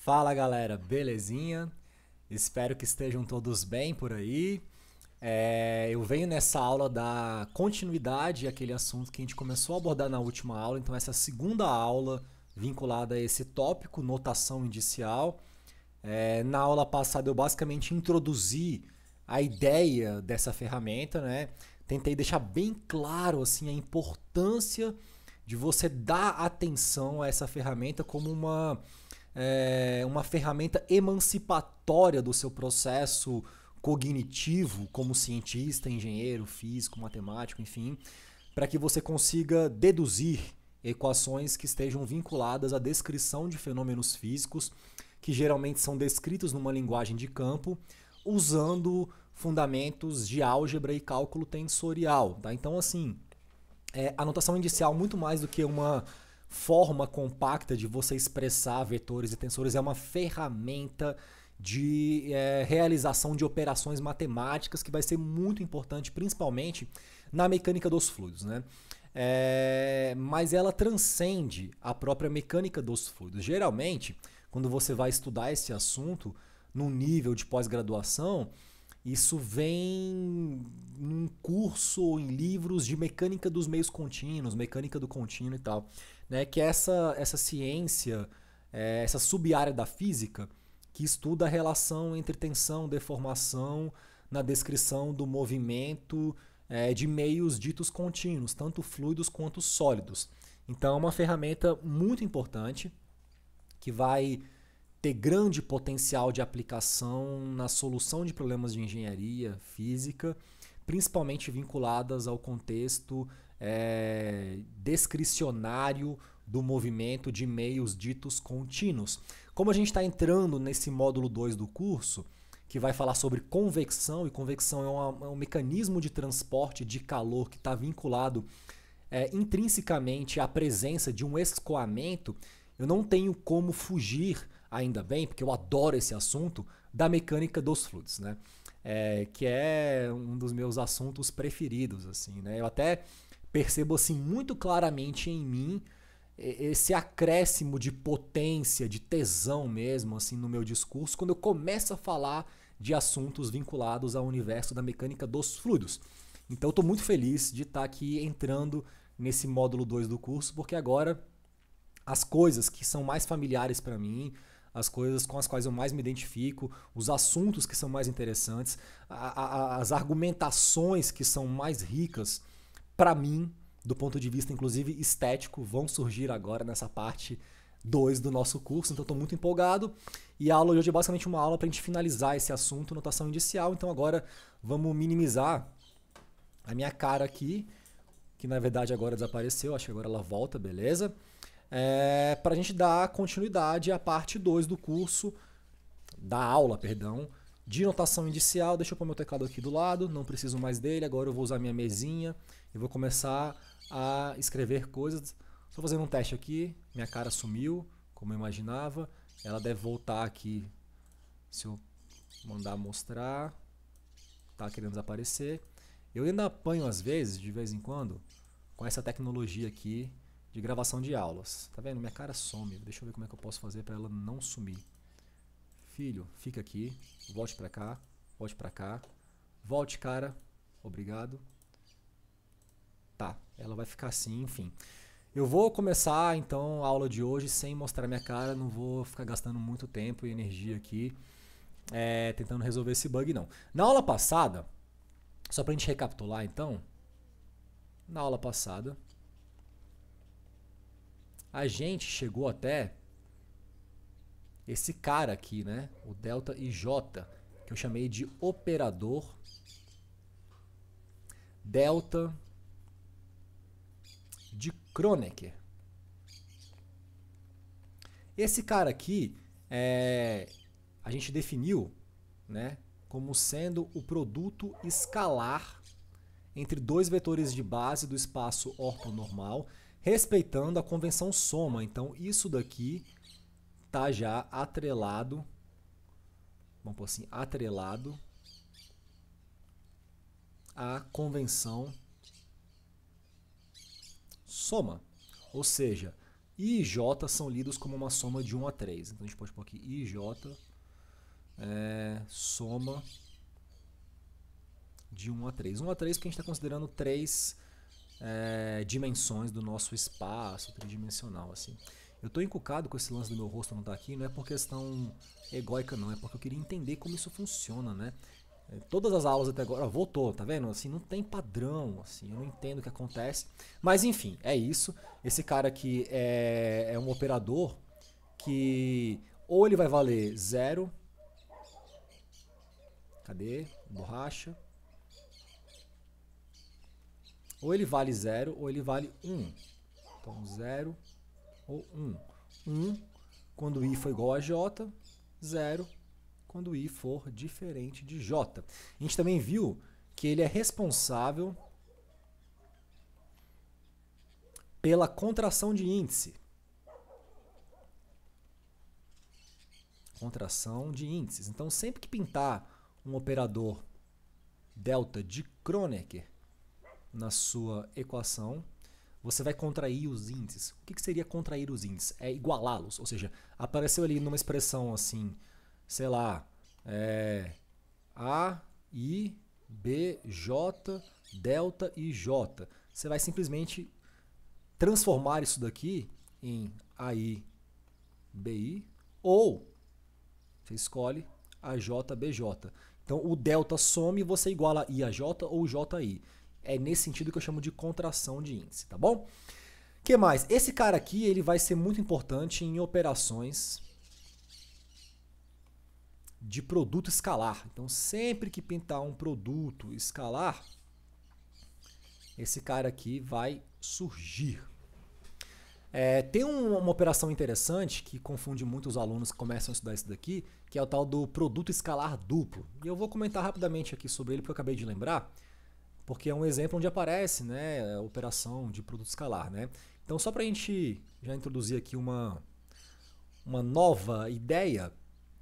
Fala galera, belezinha? Espero que estejam todos bem por aí. Eu venho nessa aula dar continuidade àquele assunto que a gente começou a abordar na última aula, então essa é a segunda aula vinculada a esse tópico, notação indicial. Na aula passada eu basicamente introduzi a ideia dessa ferramenta, né? Tentei deixar bem claro assim a importância de você dar atenção a essa ferramenta como uma ferramenta emancipatória do seu processo cognitivo como cientista, engenheiro, físico, matemático, enfim, para que você consiga deduzir equações que estejam vinculadas à descrição de fenômenos físicos que geralmente são descritos numa linguagem de campo usando fundamentos de álgebra e cálculo tensorial. Tá? Então, assim, a notação indicial, muito mais do que uma forma compacta de você expressar vetores e tensores, é uma ferramenta de realização de operações matemáticas que vai ser muito importante, principalmente na mecânica dos fluidos. Né? Mas ela transcende a própria mecânica dos fluidos. Geralmente, quando você vai estudar esse assunto num nível de pós-graduação, isso vem num curso ou em livros de mecânica dos meios contínuos, mecânica do contínuo e tal, né? Que é essa ciência, essa sub-área da física que estuda a relação entre tensão, deformação na descrição do movimento de meios ditos contínuos, tanto fluidos quanto sólidos. Então é uma ferramenta muito importante que vai ter grande potencial de aplicação na solução de problemas de engenharia física, principalmente vinculadas ao contexto descricionário do movimento de meios ditos contínuos. Como a gente está entrando nesse módulo 2 do curso, que vai falar sobre convecção, e convecção é um mecanismo de transporte de calor que está vinculado intrinsecamente à presença de um escoamento, eu não tenho como fugir, ainda bem, porque eu adoro esse assunto, da mecânica dos fluidos, né? Que é um dos meus assuntos preferidos, assim, né? Eu até percebo assim muito claramente em mim esse acréscimo de potência, de tesão mesmo, assim, no meu discurso, quando eu começo a falar de assuntos vinculados ao universo da mecânica dos fluidos. Então eu estou muito feliz de estar aqui entrando nesse módulo 2 do curso, porque agora as coisas que são mais familiares para mim, as coisas com as quais eu mais me identifico, os assuntos que são mais interessantes, as argumentações que são mais ricas para mim, do ponto de vista inclusive estético, vão surgir agora nessa parte 2 do nosso curso, então estou muito empolgado. E a aula de hoje é basicamente uma aula para a gente finalizar esse assunto, notação indicial. Então agora vamos minimizar a minha cara aqui, que na verdade agora desapareceu, acho que agora ela volta, beleza? Para a gente dar continuidade à parte 2 do curso, da aula, perdão, de notação indicial. Deixa eu pôr meu teclado aqui do lado, não preciso mais dele, agora eu vou usar minha mesinha e vou começar a escrever coisas. Estou fazendo um teste aqui, minha cara sumiu, como eu imaginava, ela deve voltar aqui se eu mandar mostrar, tá querendo desaparecer. Eu ainda apanho às vezes, de vez em quando, com essa tecnologia aqui de gravação de aulas. Tá vendo? Minha cara some. Deixa eu ver como é que eu posso fazer para ela não sumir. Filho, fica aqui. Volte para cá. Volte para cá. Volte, cara. Obrigado. Tá, ela vai ficar assim, enfim. Eu vou começar então a aula de hoje sem mostrar minha cara. Não vou ficar gastando muito tempo e energia aqui tentando resolver esse bug, não. Na aula passada, só pra gente recapitular então, na aula passada, a gente chegou até esse cara aqui, né? O delta IJ, que eu chamei de operador delta de Kronecker. Esse cara aqui a gente definiu, né, como sendo o produto escalar entre dois vetores de base do espaço ortonormal, respeitando a convenção soma. Então isso daqui está já atrelado, vamos pôr assim, atrelado à convenção soma. Ou seja, I e J são lidos como uma soma de 1 a 3. Então a gente pode pôr aqui I e J soma de 1 a 3. 1 a 3 porque a gente está considerando 3 dimensões do nosso espaço tridimensional. Assim. Eu estou encucado com esse lance do meu rosto não estar aqui, não é por questão egóica não, é porque eu queria entender como isso funciona, né? Todas as aulas até agora, voltou, tá vendo? Assim, não tem padrão, assim, eu não entendo o que acontece. Mas enfim, é isso. Esse cara aqui é um operador que ou ele vai valer 0, cadê? Borracha. Ou ele vale 0 ou ele vale 1. Então 0 ou 1. 1 quando I for igual a J, 0 quando I for diferente de J. A gente também viu que ele é responsável pela contração de índice. Contração de índices. Então, sempre que pintar um operador delta de Kronecker na sua equação, você vai contrair os índices. O que seria contrair os índices? É igualá-los. Ou seja, apareceu ali numa expressão assim, sei lá, A, I, B, J, delta e J. Você vai simplesmente transformar isso daqui em AI, BI, ou você escolhe AJ, BJ. Então o delta some e você iguala I a J ou JI. É nesse sentido que eu chamo de contração de índice, tá bom? O que mais? Esse cara aqui ele vai ser muito importante em operações de produto escalar. Então sempre que pintar um produto escalar, esse cara aqui vai surgir. Tem uma operação interessante que confunde muito os alunos que começam a estudar isso daqui, que é o tal do produto escalar duplo. E eu vou comentar rapidamente aqui sobre ele, porque eu acabei de lembrar, porque é um exemplo onde aparece, né, a operação de produto escalar. Né? Então, só para a gente já introduzir aqui uma nova ideia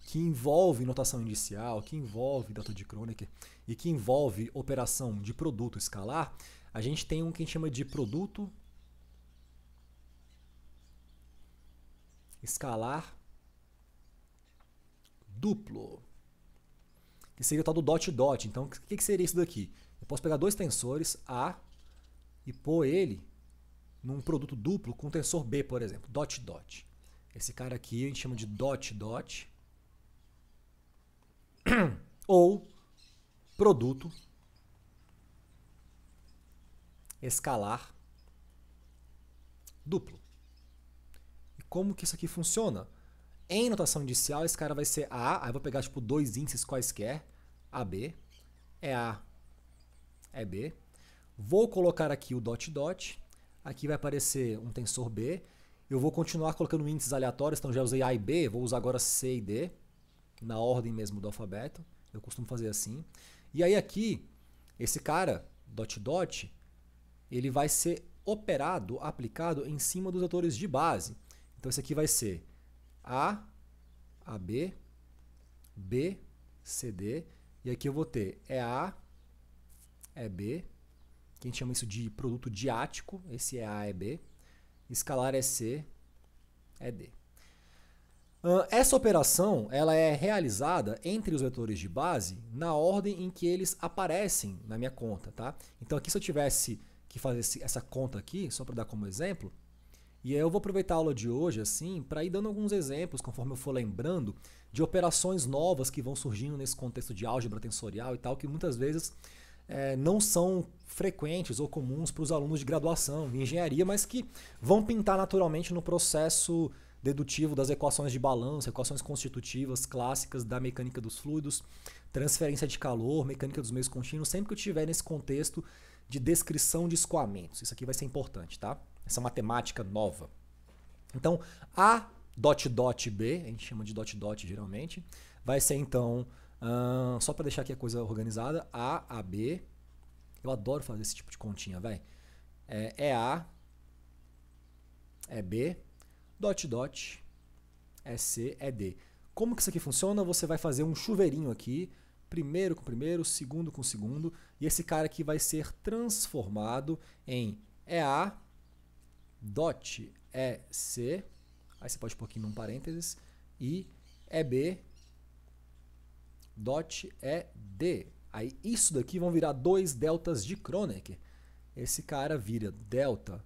que envolve notação inicial, que envolve delta de Kronecker e que envolve operação de produto escalar, a gente tem um que a gente chama de produto escalar duplo, que seria o tal do dot-dot. Então, o que seria isso daqui? Eu posso pegar dois tensores A e pôr ele num produto duplo com tensor B, por exemplo, dot-dot. Esse cara aqui a gente chama de dot-dot ou produto escalar duplo. E como que isso aqui funciona? Em notação inicial, esse cara vai ser A, aí eu vou pegar tipo dois índices quaisquer, AB, é A, é B. Vou colocar aqui o dot-dot, aqui vai aparecer um tensor B, eu vou continuar colocando índices aleatórios, então já usei A e B, vou usar agora C e D, na ordem mesmo do alfabeto, eu costumo fazer assim. E aí aqui, esse cara, dot-dot, ele vai ser operado, aplicado em cima dos vetores de base. Então esse aqui vai ser A, AB, B, CD, e aqui eu vou ter A, é B, que a gente chama isso de produto diático, esse é A, é B, escalar é C, é D. Essa operação ela é realizada entre os vetores de base na ordem em que eles aparecem na minha conta. Tá? Então aqui se eu tivesse que fazer essa conta aqui, só para dar como exemplo, e aí eu vou aproveitar a aula de hoje assim para ir dando alguns exemplos, conforme eu for lembrando, de operações novas que vão surgindo nesse contexto de álgebra tensorial e tal, que muitas vezes não são frequentes ou comuns para os alunos de graduação em engenharia, mas que vão pintar naturalmente no processo dedutivo das equações de balanço, equações constitutivas clássicas da mecânica dos fluidos, transferência de calor, mecânica dos meios contínuos, sempre que eu estiver nesse contexto de descrição de escoamentos. Isso aqui vai ser importante, tá? Essa matemática nova. Então, A dot dot B, a gente chama de dot dot geralmente, vai ser então, só para deixar aqui a coisa organizada, A, AB, eu adoro fazer esse tipo de continha, velho. É A, é B, dot dot, é C, é D. Como que isso aqui funciona? Você vai fazer um chuveirinho aqui, primeiro com primeiro, segundo com segundo, e esse cara aqui vai ser transformado em EA dot é C, aí você pode pôr aqui num parênteses, e EB dot é D. Aí isso daqui vão virar 2 deltas de Kronecker. Esse cara vira delta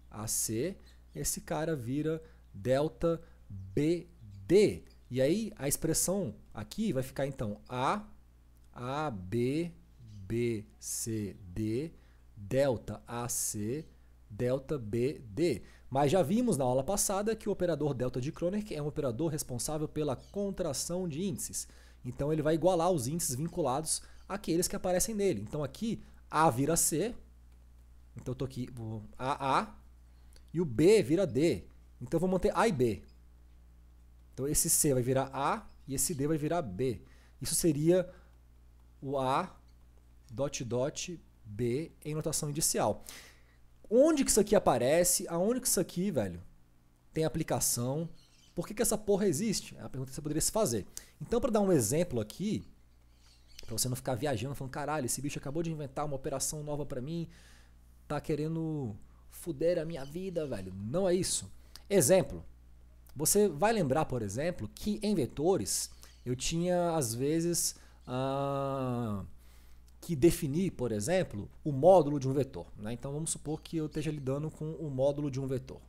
AC, esse cara vira delta BD. E aí a expressão aqui vai ficar então A, B, B, C, D, delta AC, delta BD. Mas já vimos na aula passada que o operador delta de Kronecker é um operador responsável pela contração de índices. Então ele vai igualar os índices vinculados àqueles que aparecem nele. Então aqui A vira C, então eu estou aqui AA, e o B vira D. Então eu vou manter A e B. Então esse C vai virar A e esse D vai virar B. Isso seria o A dot dot B em notação indicial. Onde que isso aqui aparece? Aonde que isso aqui, velho, tem aplicação? Por que essa porra existe? É a pergunta que você poderia se fazer. Então, para dar um exemplo aqui, para você não ficar viajando, falando, caralho, esse bicho acabou de inventar uma operação nova para mim, tá querendo fuder a minha vida, velho. Não é isso. Exemplo. Você vai lembrar, por exemplo, que em vetores eu tinha, às vezes, que definir, por exemplo, o módulo de um vetor, né? Então vamos supor que eu esteja lidando com o módulo de um vetor.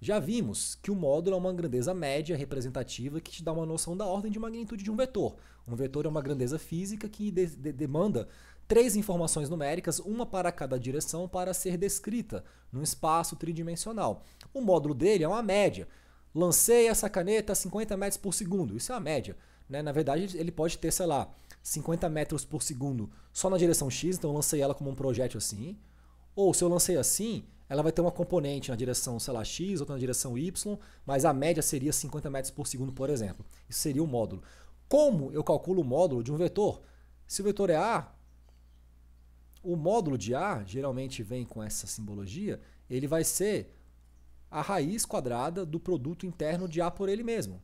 Já vimos que o módulo é uma grandeza média representativa que te dá uma noção da ordem de magnitude de um vetor. Um vetor é uma grandeza física que demanda 3 informações numéricas, uma para cada direção, para ser descrita num espaço tridimensional. O módulo dele é uma média. Lancei essa caneta a 50 metros por segundo. Isso é uma média, né? Na verdade, ele pode ter, sei lá, 50 metros por segundo só na direção X, então eu lancei ela como um projétil assim. Ou se eu lancei assim, ela vai ter uma componente na direção, sei lá, X, outra na direção Y, mas a média seria 50 metros por segundo, por exemplo. Isso seria o módulo. Como eu calculo o módulo de um vetor? Se o vetor é A, o módulo de A, geralmente vem com essa simbologia, ele vai ser a raiz quadrada do produto interno de A por ele mesmo.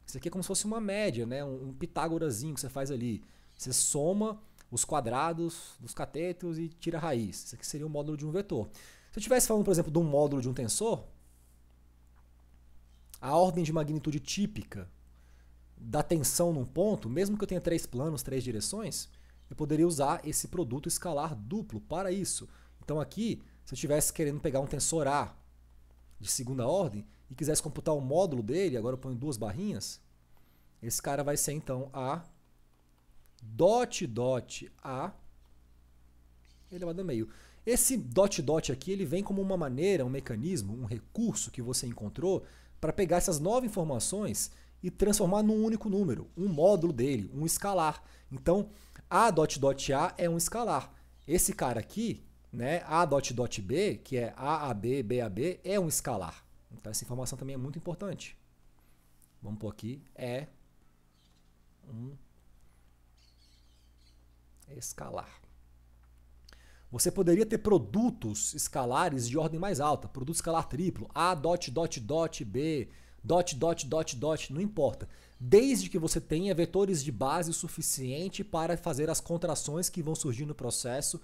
Isso aqui é como se fosse uma média, né? Um pitágorazinho que você faz ali. Você soma os quadrados dos catetos e tira a raiz. Isso aqui seria o módulo de um vetor. Se eu estivesse falando, por exemplo, de um módulo de um tensor, a ordem de magnitude típica da tensão num ponto, mesmo que eu tenha 3 planos, 3 direções, eu poderia usar esse produto escalar duplo para isso. Então aqui, se eu estivesse querendo pegar um tensor A de segunda ordem e quisesse computar o módulo dele, agora eu ponho 2 barrinhas, esse cara vai ser então A dot dot A elevado a meio. Esse dot dot aqui, ele vem como uma maneira, um mecanismo, um recurso que você encontrou para pegar essas 9 informações e transformar num único número, um módulo dele, um escalar. Então, A dot dot A é um escalar. Esse cara aqui, né, A dot dot B, que é AAB, BAB, é um escalar. Então essa informação também é muito importante. Vamos pôr aqui, é um escalar. Você poderia ter produtos escalares de ordem mais alta, produto escalar triplo, A dot dot dot B, dot dot dot dot, não importa. Desde que você tenha vetores de base o suficiente para fazer as contrações que vão surgir no processo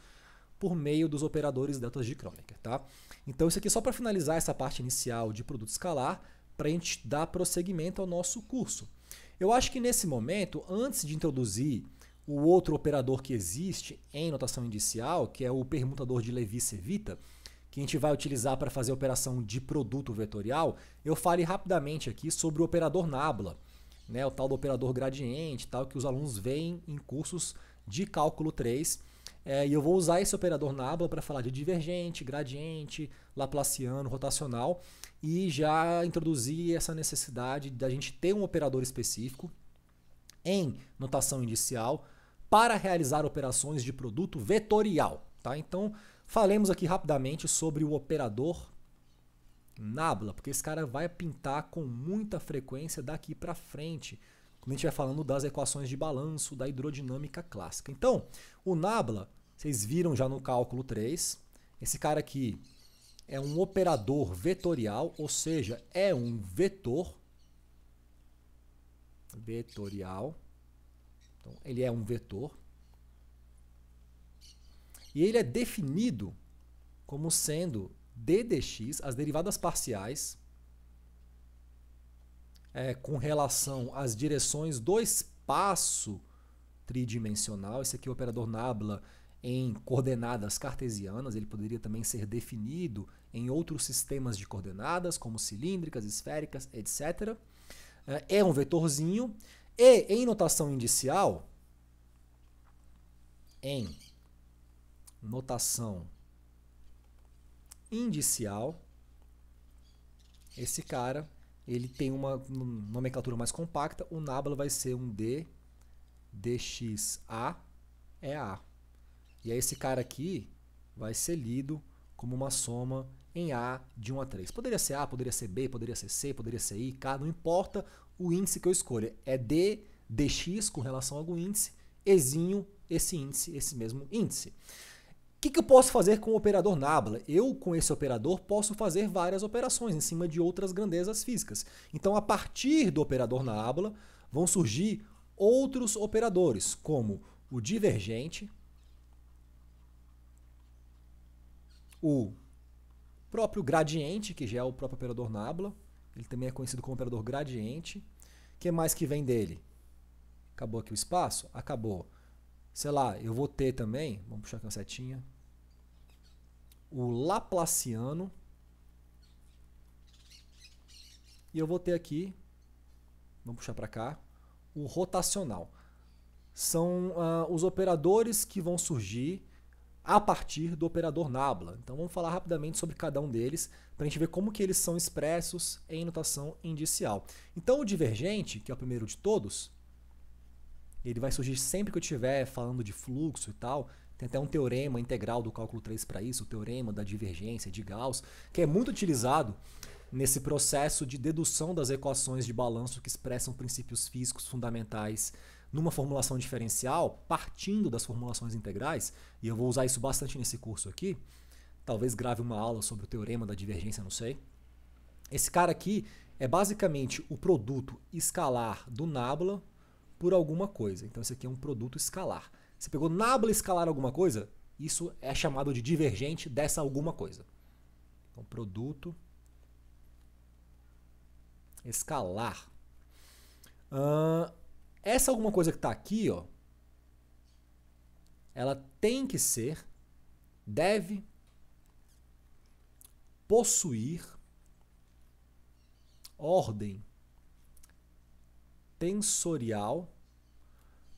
por meio dos operadores deltas de Kronecker, tá? Então isso aqui é só para finalizar essa parte inicial de produto escalar, para a gente dar prosseguimento ao nosso curso. Eu acho que nesse momento, antes de introduzir o outro operador que existe em notação indicial, que é o permutador de Levi-Cevita, que a gente vai utilizar para fazer a operação de produto vetorial, eu fale rapidamente aqui sobre o operador nabla, né, o tal do operador gradiente, tal, que os alunos veem em cursos de cálculo 3. E eu vou usar esse operador nabla para falar de divergente, gradiente, laplaciano, rotacional, e já introduzir essa necessidade da gente ter um operador específico em notação indicial para realizar operações de produto vetorial. Tá? Então, falemos aqui rapidamente sobre o operador nabla, porque esse cara vai pintar com muita frequência daqui para frente, quando a gente vai falando das equações de balanço da hidrodinâmica clássica. Então, o nabla, vocês viram já no cálculo 3, esse cara aqui é um operador vetorial, ou seja, é um vetor vetorial. Então, ele é um vetor. E ele é definido como sendo d dx, as derivadas parciais, com relação às direções do espaço tridimensional. Esse aqui é o operador nabla em coordenadas cartesianas. Ele poderia também ser definido em outros sistemas de coordenadas, como cilíndricas, esféricas, etc. É um vetorzinho. E em notação indicial, esse cara ele tem uma nomenclatura mais compacta. O nabla vai ser um d dxa é A. E aí esse cara aqui vai ser lido como uma soma em A de 1 a 3. Poderia ser A, poderia ser B, poderia ser C, poderia ser I, K, não importa o índice que eu escolha. É D, dx com relação a algum índice, Ezinho, esse índice, esse mesmo índice. O que eu posso fazer com o operador nabla? Eu, com esse operador, posso fazer várias operações em cima de outras grandezas físicas. Então, a partir do operador nabla, vão surgir outros operadores, como o divergente, o próprio gradiente, que já é o próprio operador nabla. Ele também é conhecido como operador gradiente. O que mais que vem dele? Acabou aqui o espaço? Acabou. Sei lá, eu vou ter também, vamos puxar aqui uma setinha, o laplaciano. E eu vou ter aqui, vamos puxar para cá, o rotacional. São os operadores que vão surgir a partir do operador nabla. Então vamos falar rapidamente sobre cada um deles, para a gente ver como que eles são expressos em notação indicial. Então o divergente, que é o primeiro de todos, ele vai surgir sempre que eu estiver falando de fluxo e tal. Tem até um teorema integral do cálculo 3 para isso, o teorema da divergência de Gauss, que é muito utilizado nesse processo de dedução das equações de balanço que expressam princípios físicos fundamentais numa formulação diferencial, partindo das formulações integrais, e eu vou usar isso bastante nesse curso aqui. Talvez grave uma aula sobre o teorema da divergência, não sei. Esse cara aqui é basicamente o produto escalar do nabla por alguma coisa. Então esse aqui é um produto escalar. Você pegou nabla escalar alguma coisa, isso é chamado de divergente dessa alguma coisa. Então, produto escalar. Essa alguma coisa que está aqui, ó, ela tem que ser, deve possuir ordem tensorial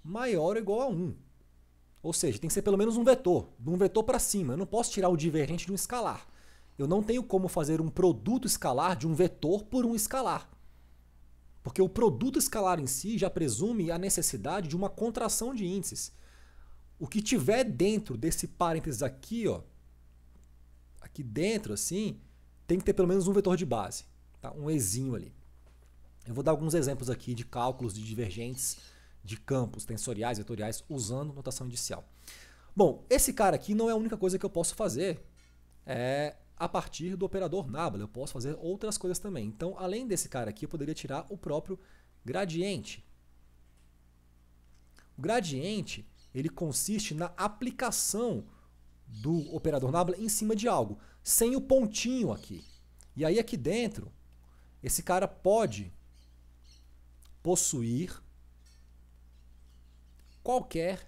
maior ou igual a 1. Ou seja, tem que ser pelo menos um vetor, de um vetor para cima. Eu não posso tirar o divergente de um escalar. Eu não tenho como fazer um produto escalar de um vetor por um escalar. Porque o produto escalar em si já presume a necessidade de uma contração de índices. O que tiver dentro desse parênteses aqui, ó, aqui dentro, assim, tem que ter pelo menos um vetor de base, tá? Um ezinho ali. Eu vou dar alguns exemplos aqui de cálculos de divergentes de campos tensoriais, vetoriais, usando notação indicial. Bom, esse cara aqui não é a única coisa que eu posso fazer a partir do operador nabla. Eu posso fazer outras coisas também. Então, além desse cara aqui, eu poderia tirar o próprio gradiente. O gradiente, ele consiste na aplicação do operador nabla em cima de algo, sem o pontinho aqui. E aí aqui dentro, esse cara pode possuir qualquer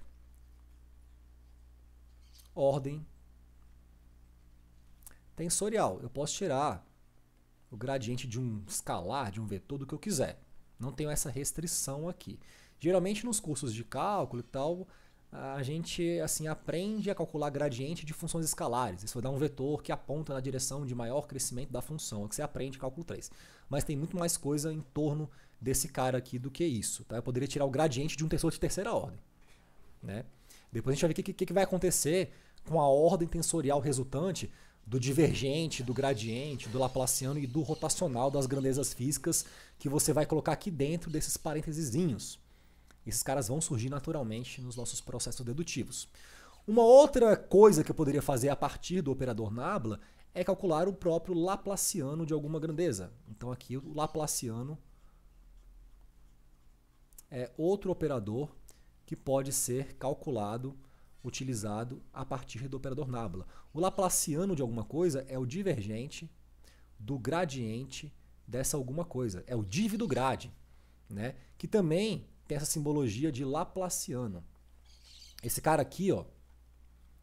ordem tensorial. Eu posso tirar o gradiente de um escalar, de um vetor, do que eu quiser. Não tenho essa restrição aqui. Geralmente nos cursos de cálculo e tal, a gente assim aprende a calcular gradiente de funções escalares. Isso vai dar um vetor que aponta na direção de maior crescimento da função, é o que você aprende em cálculo 3. Mas tem muito mais coisa em torno desse cara aqui do que isso. Tá? Eu poderia tirar o gradiente de um tensor de terceira ordem. Né? Depois a gente vai ver o que vai acontecer com a ordem tensorial resultante do divergente, do gradiente, do laplaciano e do rotacional das grandezas físicas que você vai colocar aqui dentro desses parênteses. Esses caras vão surgir naturalmente nos nossos processos dedutivos. Uma outra coisa que eu poderia fazer a partir do operador nabla é calcular o próprio laplaciano de alguma grandeza. Então aqui o laplaciano é outro operador que pode ser calculado utilizado a partir do operador nábula. O laplaciano de alguma coisa é o divergente do gradiente dessa alguma coisa. É o div do grade, né? Que também tem essa simbologia de laplaciano. Esse cara aqui, ó,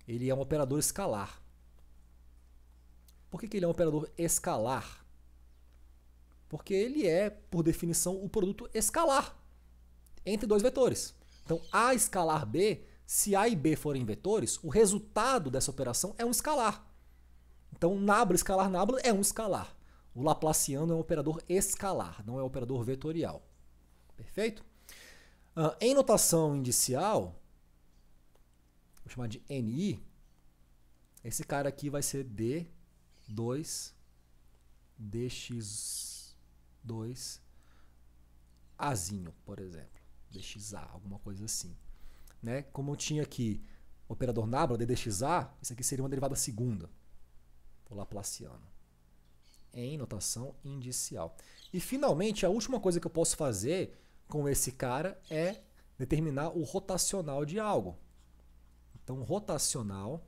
ele é um operador escalar. Por que ele é um operador escalar? Porque ele é, por definição, o produto escalar entre dois vetores. Então, A escalar B, se A e B forem vetores, o resultado dessa operação é um escalar. Então, nábula escalar nábula é um escalar. O laplaciano é um operador escalar, não é um operador vetorial. Perfeito? Em notação indicial, vou chamar de NI, esse cara aqui vai ser D2, DX2, Azinho, por exemplo. DXA, alguma coisa assim. Né? Como eu tinha aqui o operador nábula, DDXA, isso aqui seria uma derivada segunda, o laplaciano, em notação indicial. E, finalmente, a última coisa que eu posso fazer com esse cara é determinar o rotacional de algo. Então, rotacional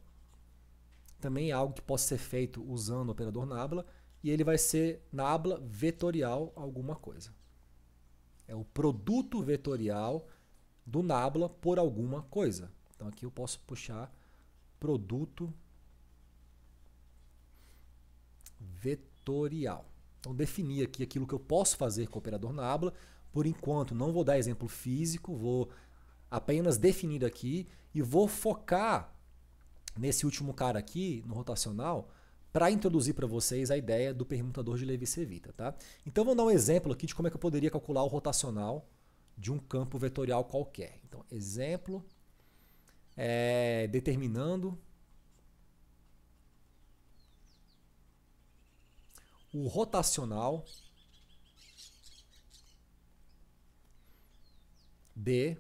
também é algo que pode ser feito usando o operador nábula, e ele vai ser nábula vetorial alguma coisa. É o produto vetorial do nábula por alguma coisa. Então aqui eu posso puxar produto vetorial. Então definir aqui aquilo que eu posso fazer com o operador nábula. Por enquanto não vou dar exemplo físico, vou apenas definir aqui e vou focar nesse último cara aqui, no rotacional, para introduzir para vocês a ideia do permutador de Levi-Cevita. Tá? Então vou dar um exemplo aqui de como é que eu poderia calcular o rotacional de um campo vetorial qualquer. Então, exemplo, determinando o rotacional de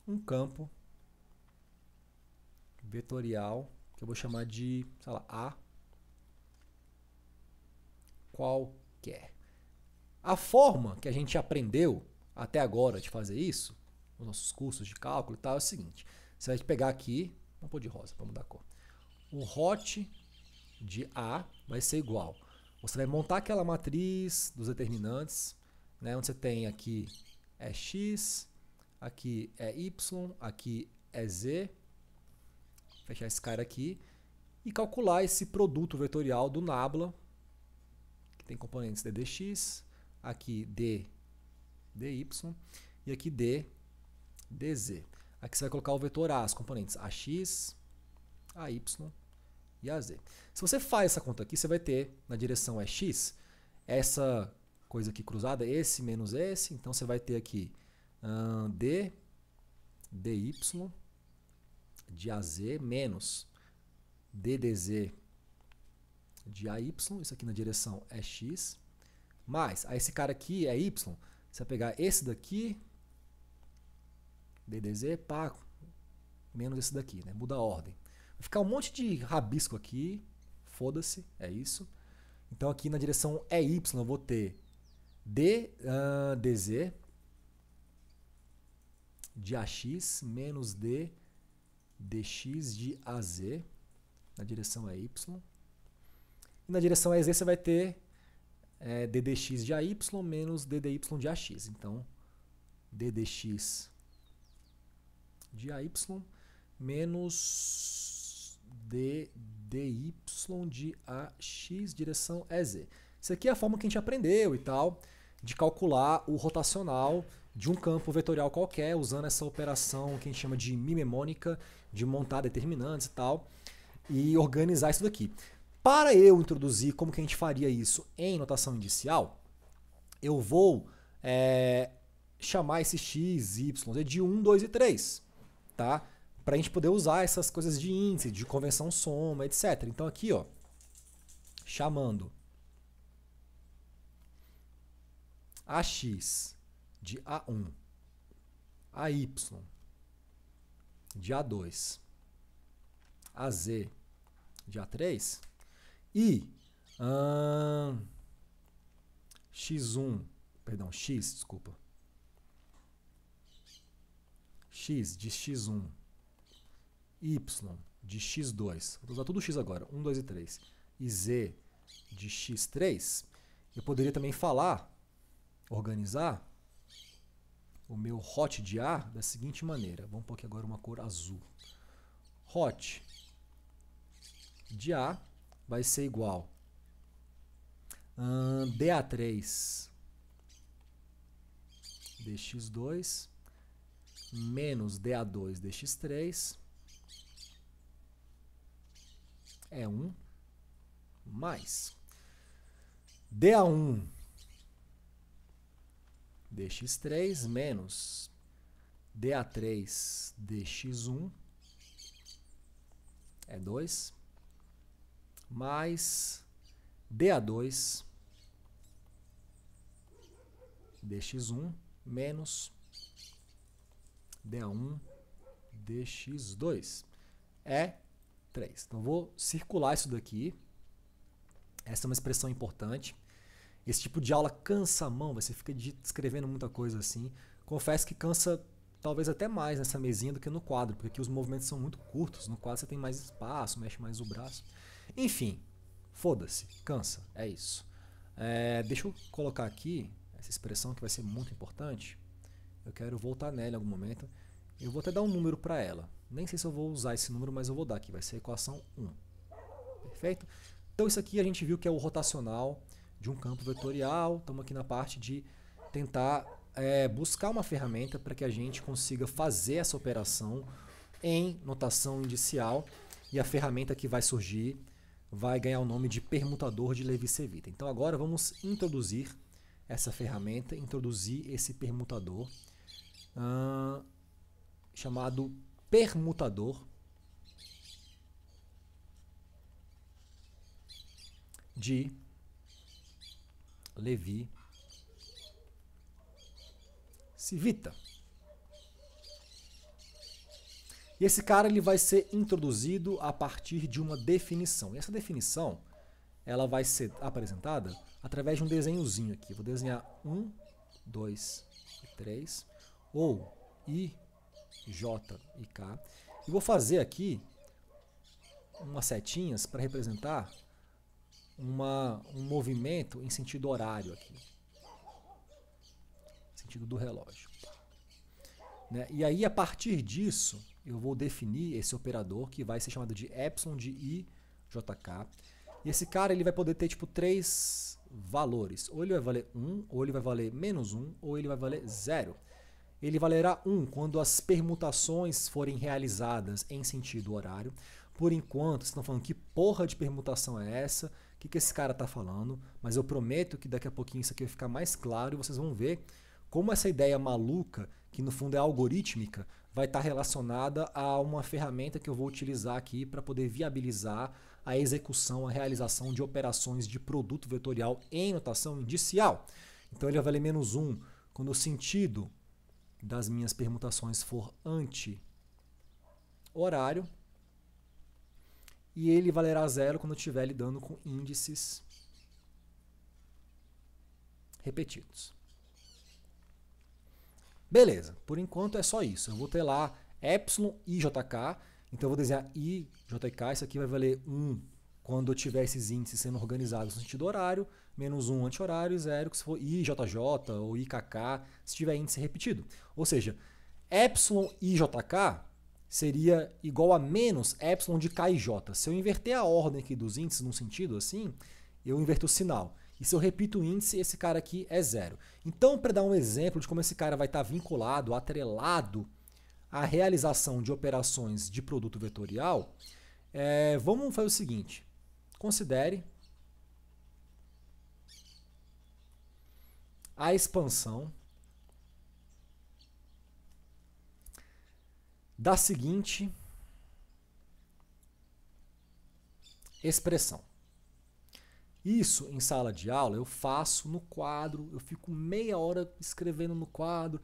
um campo vetorial que eu vou chamar de, sei lá, A qualquer. A forma que a gente aprendeu até agora de fazer isso, nos nossos cursos de cálculo e tal, é o seguinte. Você vai pegar aqui, vamos pôr de rosa para mudar a cor. O hot de A vai ser igual. Você vai montar aquela matriz dos determinantes, né, onde você tem aqui é x, aqui é y, aqui é z. Fechar esse cara aqui e calcular esse produto vetorial do nábula, que tem componentes ddx, aqui dy e aqui dz. Aqui você vai colocar o vetor A, as componentes ax, ay e az. Se você faz essa conta aqui, você vai ter na direção x, essa coisa aqui cruzada, esse menos esse, então você vai ter aqui dy de az menos ddz de ay, isso aqui na direção é x, mais, esse cara aqui é y, você vai pegar esse daqui, ddz, pá, menos esse daqui, né? Muda a ordem. Vai ficar um monte de rabisco aqui, foda-se, é isso. Então aqui na direção é y eu vou ter dz de ax menos dx de az, na direção é y. E na direção EZ você vai ter ddx de ay menos ddy de ax. Então, ddx de ay menos ddy de ax, direção EZ. Isso aqui é a forma que a gente aprendeu e tal, de calcular o rotacional de um campo vetorial qualquer, usando essa operação que a gente chama de mnemônica, de montar determinantes e tal, e organizar isso daqui. Para eu introduzir como que a gente faria isso em notação indicial, eu vou chamar esse x, y, z de 1, 2 e 3, tá? Para a gente poder usar essas coisas de índice, de convenção soma, etc. Então aqui, ó, chamando ax de A1, AY de A2, AZ de A3 e x1, perdão, x de x1 y de x2, vou usar tudo x agora, 1, 2 e 3, e z de x3, eu poderia também falar, organizar o meu hot de A da seguinte maneira. Vamos pôr aqui agora uma cor azul. Hot de A vai ser igual a dA3 dx2 menos dA2 dx3 é 1 mais dA1 dx3 menos dA3 dx1 é 2, mais dA2 dx1 menos dA1 dx2 é 3. Então, vou circular isso daqui. Essa é uma expressão importante. Esse tipo de aula cansa a mão, você fica escrevendo muita coisa assim. Confesso que cansa talvez até mais nessa mesinha do que no quadro, porque aqui os movimentos são muito curtos. No quadro você tem mais espaço, mexe mais o braço. Enfim, foda-se, cansa, é isso. Deixa eu colocar aqui essa expressão que vai ser muito importante. Eu quero voltar nela em algum momento. Eu vou até dar um número para ela. Nem sei se eu vou usar esse número, mas eu vou dar aqui. Vai ser a equação 1. Perfeito? Então isso aqui a gente viu que é o rotacional de um campo vetorial. Estamos aqui na parte de tentar buscar uma ferramenta para que a gente consiga fazer essa operação em notação indicial. E a ferramenta que vai surgir vai ganhar o nome de permutador de Levi-Civita. Então agora vamos introduzir essa ferramenta, introduzir esse permutador chamado permutador de Levi-Civita. E esse cara ele vai ser introduzido a partir de uma definição. E essa definição ela vai ser apresentada através de um desenhozinho aqui. Vou desenhar 1, 2 e 3, ou I, J e K. E vou fazer aqui umas setinhas para representar um movimento em sentido horário aqui. Sentido do relógio. Né? E aí, a partir disso, eu vou definir esse operador que vai ser chamado de epsilon de I, JK. E esse cara ele vai poder ter tipo 3 valores. Ou ele vai valer 1, ou ele vai valer menos 1, ou ele vai valer 0. Ele valerá 1 quando as permutações forem realizadas em sentido horário. Por enquanto, vocês estão falando que porra de permutação é essa? O que esse cara está falando? Mas eu prometo que daqui a pouquinho isso aqui vai ficar mais claro e vocês vão ver como essa ideia maluca, que no fundo é algorítmica, vai estar relacionada a uma ferramenta que eu vou utilizar aqui para poder viabilizar a execução, a realização de operações de produto vetorial em notação indicial. Então ele vai valer menos 1 quando o sentido das minhas permutações for anti-horário, e ele valerá 0 quando eu estiver lidando com índices repetidos. Beleza, por enquanto é só isso. Eu vou ter lá epsilon IJK, então eu vou desenhar IJK, isso aqui vai valer 1 quando eu tiver esses índices sendo organizados no sentido horário, menos 1 anti-horário e 0 se for IJJ ou IKK, se tiver índice repetido. Ou seja, epsilon IJK seria igual a menos epsilon de K e J. Se eu inverter a ordem aqui dos índices num sentido assim, eu inverto o sinal. E se eu repito o índice, esse cara aqui é 0. Então, para dar um exemplo de como esse cara vai estar vinculado, atrelado à realização de operações de produto vetorial, vamos fazer o seguinte. Considere a expansão da seguinte expressão. Isso em sala de aula eu faço no quadro, eu fico meia hora escrevendo no quadro,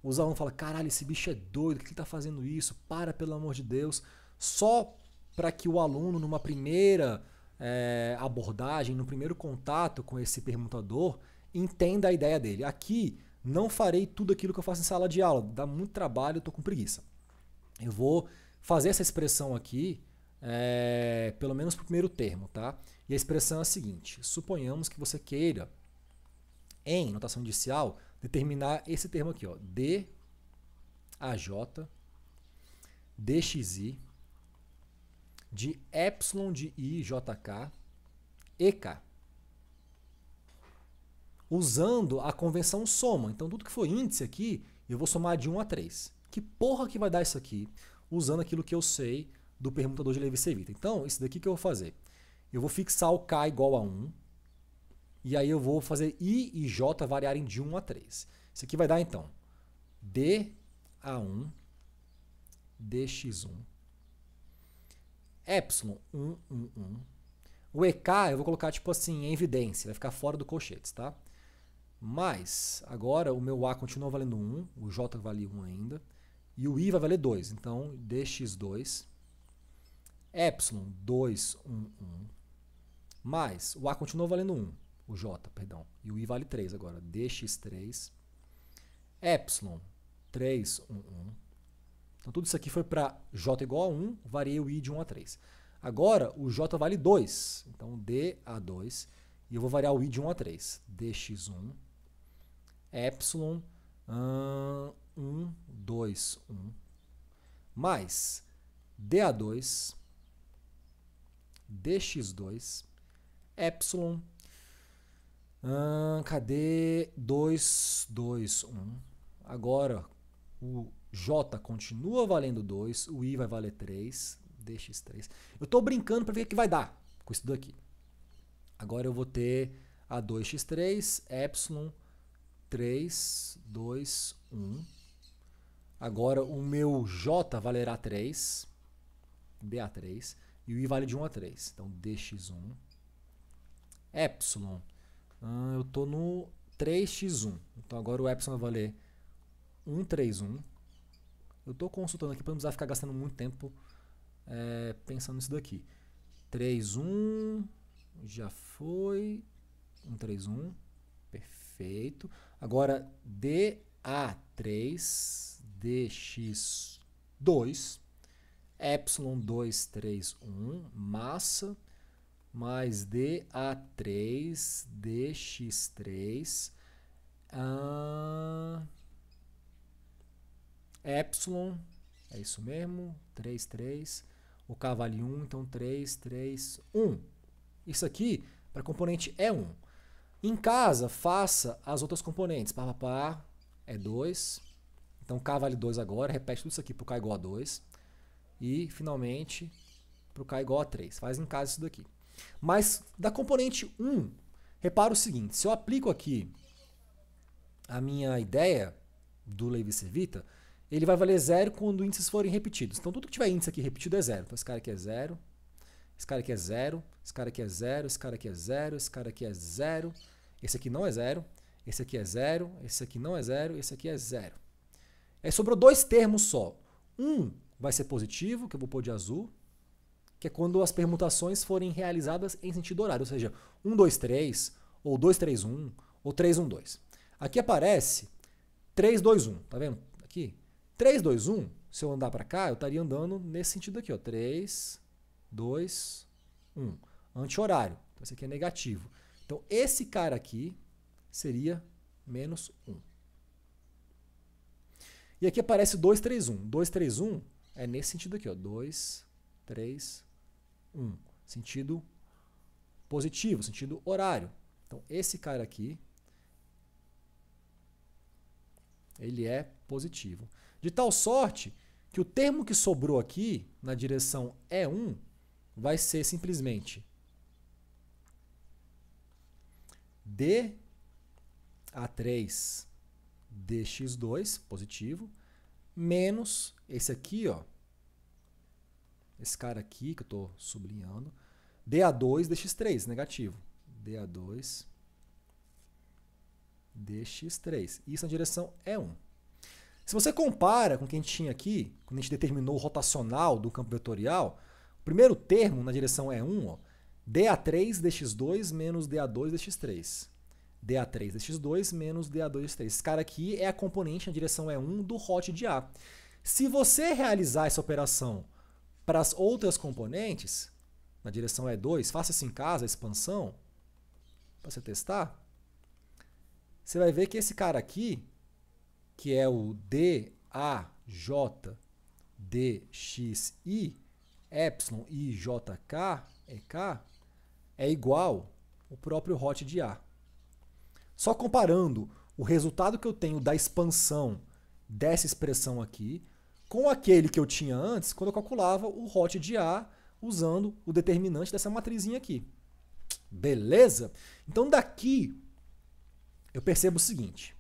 os alunos falam, caralho, esse bicho é doido, por que ele está fazendo isso? Para, pelo amor de Deus. Só para que o aluno, numa primeira abordagem, no primeiro contato com esse permutador, entenda a ideia dele. Aqui, não farei tudo aquilo que eu faço em sala de aula, dá muito trabalho, eu estou com preguiça. Eu vou fazer essa expressão aqui, pelo menos para o primeiro termo, tá? E a expressão é a seguinte: suponhamos que você queira, em notação inicial, determinar esse termo aqui, ó, dAj dxi de epsilon de i jk ek, usando a convenção soma. Então, tudo que for índice aqui, eu vou somar de 1 a 3. Que porra que vai dar isso aqui, usando aquilo que eu sei do permutador de Levi-Civita? Então, isso daqui que eu vou fazer. Eu vou fixar o k igual a 1, e aí eu vou fazer i e j variarem de 1 a 3. Isso aqui vai dar, então, dA1 dx1 epsilon 1, 1, 1. O EK eu vou colocar tipo assim em evidência, vai ficar fora do colchetes, tá? Mas agora o meu A continua valendo 1, o J vale 1 ainda, e o I vai valer 2. Então, dx2 epsilon 2, 1, 1, mais o A continua valendo 1, o J, perdão, e o I vale 3 agora, dx3 epsilon 3, 1, 1. Então, tudo isso aqui foi para J igual a 1, variei o I de 1 a 3. Agora, o J vale 2, então dA2, e eu vou variar o I de 1 a 3. dx1, epsilon 1, 2, 1, mais dA2, dx2, epsilon, cadê? 2, 2, 1. Agora, o J continua valendo 2, o I vai valer 3, dx3. Eu estou brincando para ver o que vai dar com isso daqui. Agora eu vou ter a 2x3, epsilon 3, 2, 1. Agora o meu J valerá 3, dA3, e o I vale de 1 a 3. Então, dx1, epsilon, eu estou no 3x1. Então, agora o epsilon vai valer 1, 3, 1. Eu estou consultando aqui para não precisar ficar gastando muito tempo pensando nisso daqui. 3, 1, já foi. 1, 3, 1, perfeito. Agora, dA3, dx2, epsilon 2, 3, 1, massa, mais dA3, dx3, epsilon, é isso mesmo, 3, 3, o K vale 1, então 3, 3, 1. Isso aqui, para componente é 1. Em casa, faça as outras componentes. Pá, é 2. Então, K vale 2 agora. Repete tudo isso aqui para o K igual a 2. E, finalmente, para o K igual a 3. Faz em casa isso daqui. Mas, da componente 1, repara o seguinte. Se eu aplico aqui a minha ideia do Levi-Civita, ele vai valer 0 quando índices forem repetidos. Então, tudo que tiver índice aqui repetido é 0. Então, esse cara aqui é 0. Esse cara aqui é 0, esse cara aqui é 0, esse cara aqui é 0, esse cara aqui é 0, esse aqui não é 0, esse aqui é 0, esse aqui não é 0, esse aqui é 0. Aí sobrou dois termos só. Um vai ser positivo, que eu vou pôr de azul, que é quando as permutações forem realizadas em sentido horário, ou seja, 1, 2, 3, ou 2, 3, 1, ou 3, 1, 2. Aqui aparece 3, 2, 1, tá vendo? Aqui, 3, 2, 1, se eu andar para cá, eu estaria andando nesse sentido aqui, ó, 3, 2, 1. Anti-horário. Então, esse aqui é negativo. Então, esse cara aqui seria menos 1. E aqui aparece 2, 3, 1. 2, 3, 1 é nesse sentido aqui, ó. 2, 3, 1. Sentido positivo, sentido horário. Então, esse cara aqui, ele é positivo. De tal sorte que o termo que sobrou aqui, na direção E1, vai ser simplesmente dA3 dx2, positivo, menos esse aqui, ó, esse cara aqui que eu estou sublinhando, dA2 dx3, negativo. dA2 dx3. Isso na direção E1. Se você compara com o que a gente tinha aqui, quando a gente determinou o rotacional do campo vetorial, o primeiro termo na direção E1, ó, dA3 dx2 menos dA2 dx3. dA3 dx2 menos dA2 dx3. Esse cara aqui é a componente na direção E1 do hot de A. Se você realizar essa operação para as outras componentes, na direção E2, faça isso em casa, a expansão, para você testar, você vai ver que esse cara aqui, que é o DAJ, DXI, epsilon, IJK, EK, é igual o próprio hot de A. Só comparando o resultado que eu tenho da expansão dessa expressão aqui com aquele que eu tinha antes, quando eu calculava o hot de A usando o determinante dessa matrizinha aqui. Beleza? Então daqui eu percebo o seguinte.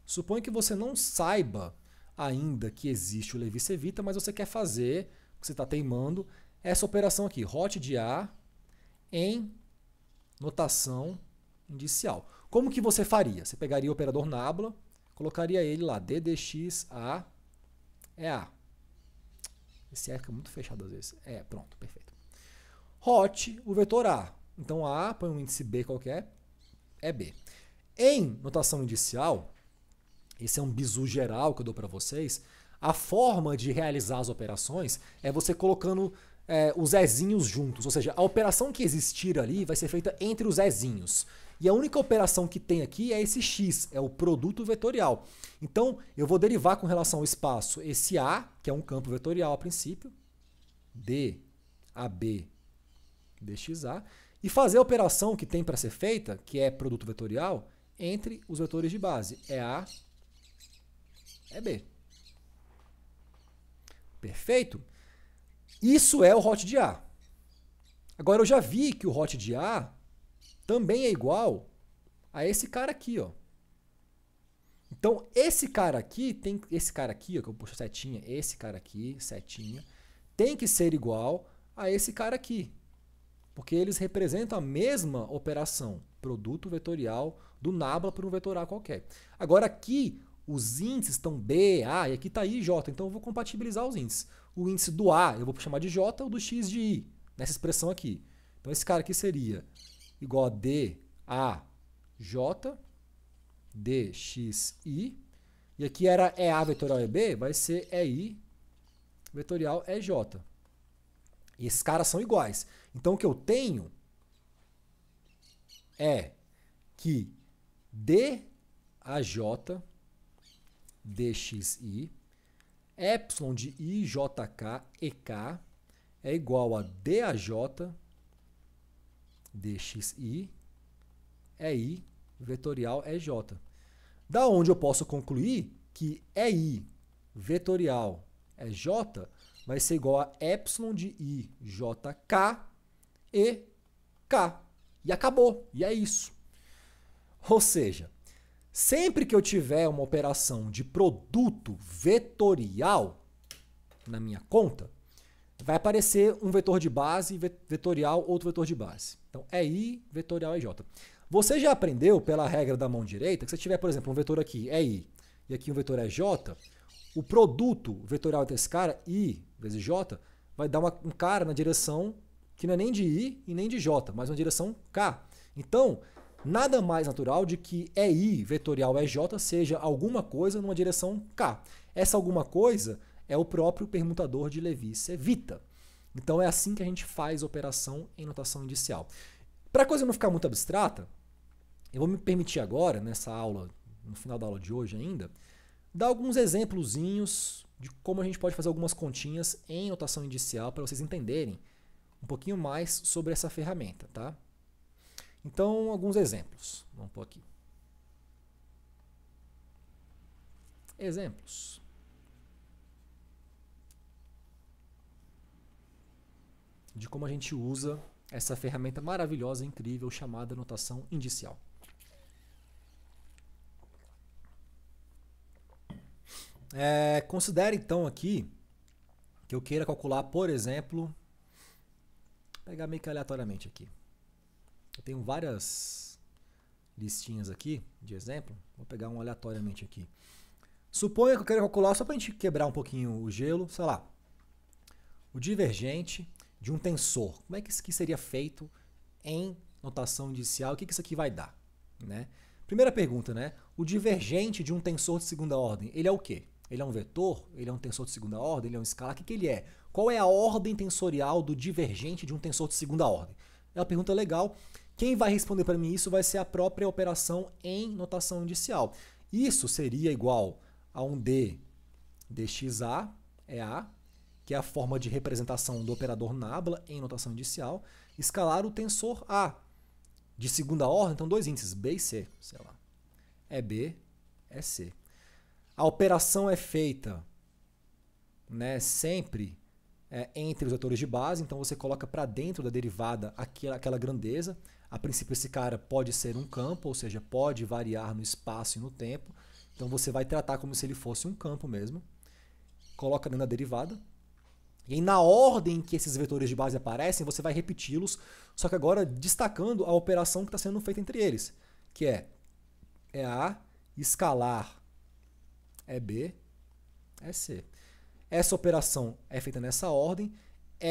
Suponho que você não saiba ainda que existe o Levi-Cevita, mas você quer fazer, você está teimando, essa operação aqui, hot de A em notação indicial. Como que você faria? Você pegaria o operador nabla, colocaria ele lá, DDXA é A. Esse A fica muito fechado às vezes. Pronto, perfeito. Hot, o vetor A. Então A, põe um índice B qualquer, é B. Em notação indicial, esse é um bizu geral que eu dou para vocês, a forma de realizar as operações é você colocando os zezinhos juntos, ou seja, a operação que existir ali vai ser feita entre os zezinhos. E a única operação que tem aqui é esse x, é o produto vetorial. Então, eu vou derivar com relação ao espaço esse A, que é um campo vetorial a princípio, D, AB, DXA, e fazer a operação que tem para ser feita, que é produto vetorial, entre os vetores de base. É A, é B. Perfeito? Isso é o hot de A. Agora, eu já vi que o hot de A também é igual a esse cara aqui, ó. Então, esse cara aqui, ó, que eu puxo setinha, esse cara aqui, setinha, tem que ser igual a esse cara aqui. Porque eles representam a mesma operação, produto vetorial do nabla por um vetor A qualquer. Agora, aqui, os índices estão B, A, e aqui está I e J, então eu vou compatibilizar os índices. O índice do A eu vou chamar de J, o do X de I, nessa expressão aqui. Então, esse cara aqui seria igual a D, A, J, D, X, I. E aqui era EA vetorial EB, vai ser EI vetorial EJ. E esses caras são iguais. Então, o que eu tenho é que DAJ, DXI, epsilon de IJK, EK, é igual a DAJ, DXI, EI vetorial EJ. Da onde eu posso concluir que EI vetorial EJ vai ser igual a epsilon de IJK e K. E acabou. E é isso. Ou seja, sempre que eu tiver uma operação de produto vetorial na minha conta, vai aparecer um vetor de base vetorial, outro vetor de base. Então, EI vetorial EJ. Você já aprendeu pela regra da mão direita que se tiver, por exemplo, um vetor aqui, EI, e aqui um vetor EJ, o produto vetorial entre esse cara, I vezes J, vai dar um cara na direção que não é nem de I e nem de J, mas na direção K. Então, nada mais natural de que EI vetorial EJ seja alguma coisa numa direção K. Essa alguma coisa é o próprio permutador de Levi-Cevita. Então, é assim que a gente faz operação em notação indicial. Para a coisa não ficar muito abstrata, eu vou me permitir agora, nessa aula, no final da aula de hoje ainda, dar alguns exemplozinhos de como a gente pode fazer algumas continhas em notação indicial para vocês entenderem um pouquinho mais sobre essa ferramenta, tá? Então, alguns exemplos. Vamos pôr aqui. Exemplos. De como a gente usa essa ferramenta maravilhosa, incrível, chamada notação indicial. Considere então aqui que eu queira calcular, por exemplo, vou pegar meio que aleatoriamente aqui. Eu tenho várias listinhas aqui de exemplo, vou pegar um aleatoriamente aqui. Suponha que eu quero calcular, só para a gente quebrar um pouquinho o gelo, sei lá, o divergente de um tensor. Como é que isso aqui seria feito em notação indicial? O que isso aqui vai dar? Né? Primeira pergunta, né? O divergente de um tensor de segunda ordem, ele é o quê? Ele é um vetor? Ele é um tensor de segunda ordem? Ele é um escalar? O que ele é? Qual é a ordem tensorial do divergente de um tensor de segunda ordem? É uma pergunta legal. Quem vai responder para mim isso vai ser a própria operação em notação indicial. Isso seria igual a um d dxa, é A, que é a forma de representação do operador nabla em notação indicial, escalar o tensor A, de segunda ordem, então dois índices, B e C, sei lá. É B, é C. A operação é feita, né, sempre entre os vetores de base, então você coloca para dentro da derivada aquela grandeza. A princípio esse cara pode ser um campo, ou seja, pode variar no espaço e no tempo. Então você vai tratar como se ele fosse um campo mesmo. Coloca dentro da derivada. E aí, na ordem que esses vetores de base aparecem, você vai repeti-los, só que agora destacando a operação que está sendo feita entre eles, que é A, escalar é B, é C. Essa operação é feita nessa ordem,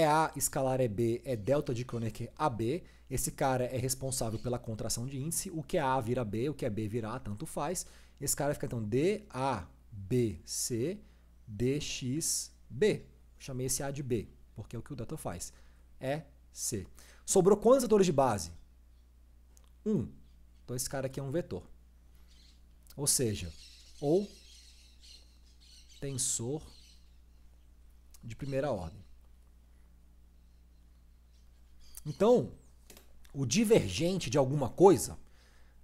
A, escalar é B, é delta de Kronecker AB. Esse cara é responsável pela contração de índice, o que é A vira B, o que é B vira A, tanto faz. Esse cara fica então DABC, DXB. Chamei esse A de B, porque é o que o delta faz. É C. Sobrou quantos vetores de base? 1. Então esse cara aqui é um vetor. Ou seja, ou tensor de primeira ordem. Então, o divergente de alguma coisa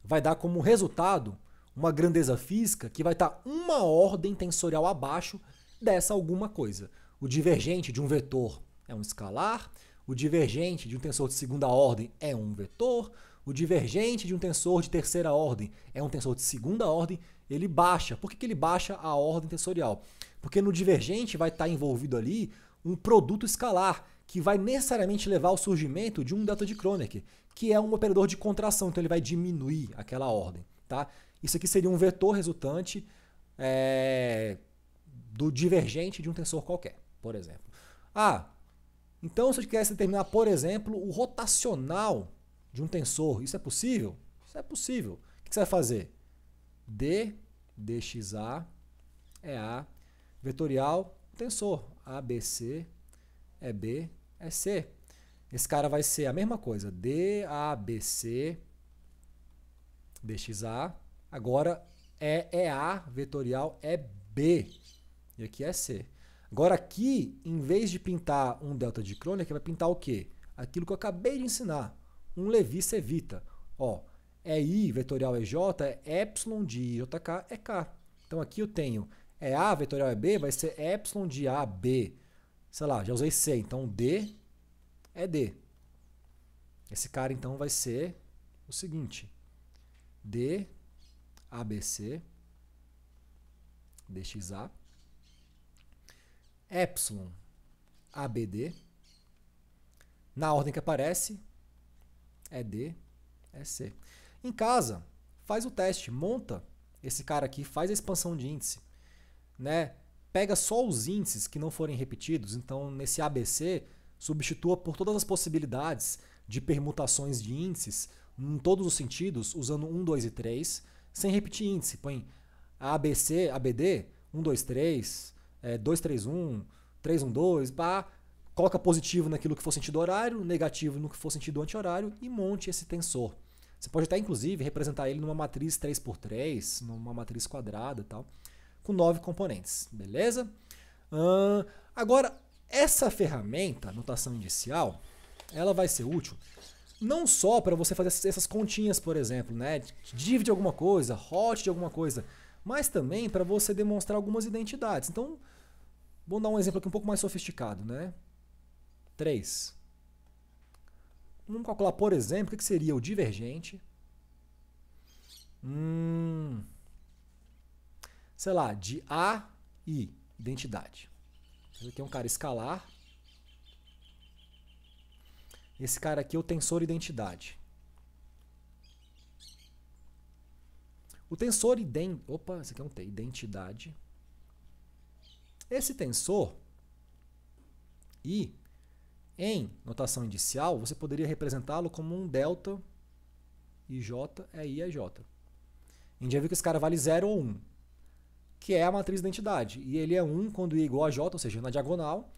vai dar como resultado uma grandeza física que vai estar uma ordem tensorial abaixo dessa alguma coisa. O divergente de um vetor é um escalar, o divergente de um tensor de segunda ordem é um vetor, o divergente de um tensor de terceira ordem é um tensor de segunda ordem, ele baixa. Por que ele baixa a ordem tensorial? Porque no divergente vai estar envolvido ali um produto escalar, que vai necessariamente levar ao surgimento de um delta de Kronecker, que é um operador de contração, então ele vai diminuir aquela ordem. Tá? Isso aqui seria um vetor resultante do divergente de um tensor qualquer, por exemplo. Então se eu quisesse determinar, por exemplo, o rotacional de um tensor, isso é possível? Isso é possível. O que você vai fazer? dxa é A, vetorial, tensor, ABC é B, é C. Esse cara vai ser a mesma coisa, DABC, dxa, agora é A, vetorial é B, e aqui é C. Agora aqui, em vez de pintar um delta de Kronecker, vai pintar o quê? Aquilo que eu acabei de ensinar, um Levi-Cevita. Ó, é I, vetorial é J, é epsilon de JK é K. Então aqui eu tenho A, vetorial é B, vai ser epsilon de A, B. Sei lá, já usei C, então D é D. Esse cara então vai ser o seguinte, D, ABC, dxa, epsilon, ABD, na ordem que aparece, é D, é C. Em casa, faz o teste, monta esse cara aqui, faz a expansão de índice, né? Pega só os índices que não forem repetidos, então nesse ABC, substitua por todas as possibilidades de permutações de índices, em todos os sentidos, usando 1, 2 e 3, sem repetir índice. Põe ABC, ABD, 1, 2, 3, 2, 3, 1, 3, 1, 2, coloca positivo naquilo que for sentido horário, negativo no que for sentido anti-horário e monte esse tensor. Você pode até, inclusive, representar ele numa matriz 3x3, numa matriz quadrada e tal, com 9 componentes, beleza? Agora, essa ferramenta, notação indicial, ela vai ser útil não só para você fazer essas continhas, por exemplo, né, div de alguma coisa, hot de alguma coisa, mas também para você demonstrar algumas identidades. Então, vamos dar um exemplo aqui um pouco mais sofisticado, né? 3. Vamos calcular, por exemplo, o que seria o divergente. Sei lá, de A e identidade. Esse aqui é um cara escalar. Esse cara aqui é o tensor identidade. O tensor esse aqui é um T, identidade. Esse tensor I, em notação indicial, você poderia representá-lo como um delta IJ é I é J. A gente já viu que esse cara vale 0 ou 1. que é a matriz da identidade. E ele é 1 quando i é igual a j, ou seja, na diagonal,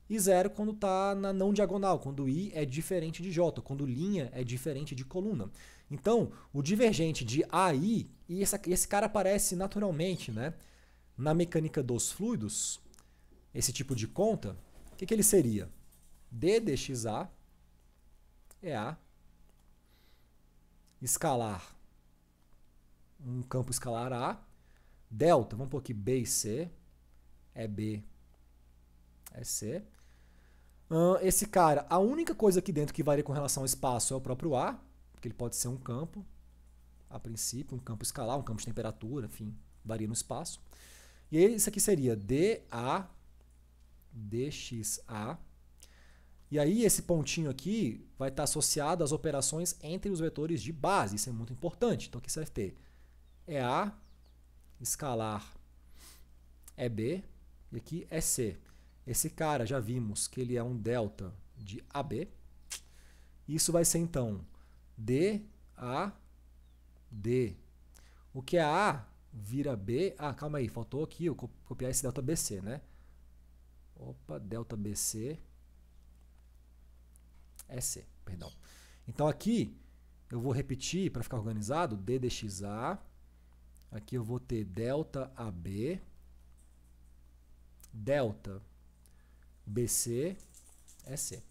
e 0 quando está na não diagonal, quando i é diferente de j, quando linha é diferente de coluna. Então, o divergente de AI, e esse cara aparece naturalmente, né, na mecânica dos fluidos, esse tipo de conta, o que ele seria? D dxa é A, escalar, um campo escalar A, delta, vamos pôr aqui B e C, é B, é C. Esse cara, a única coisa aqui dentro que varia com relação ao espaço é o próprio A, porque ele pode ser um campo, a princípio, um campo escalar, um campo de temperatura, enfim, varia no espaço. E aí, isso aqui seria dA, dxa, e aí esse pontinho aqui vai estar associado às operações entre os vetores de base, isso é muito importante. Então aqui você vai ter A, escalar é B, e aqui é C. Esse cara, já vimos que ele é um delta de AB. Isso vai ser, então, D, A, D. O que é A vira B... Ah, calma aí, faltou aqui eu copiar esse delta BC, né? Opa, delta BC é C, perdão. Então aqui eu vou repetir para ficar organizado, D dxa. Aqui eu vou ter delta AB, delta BC é C.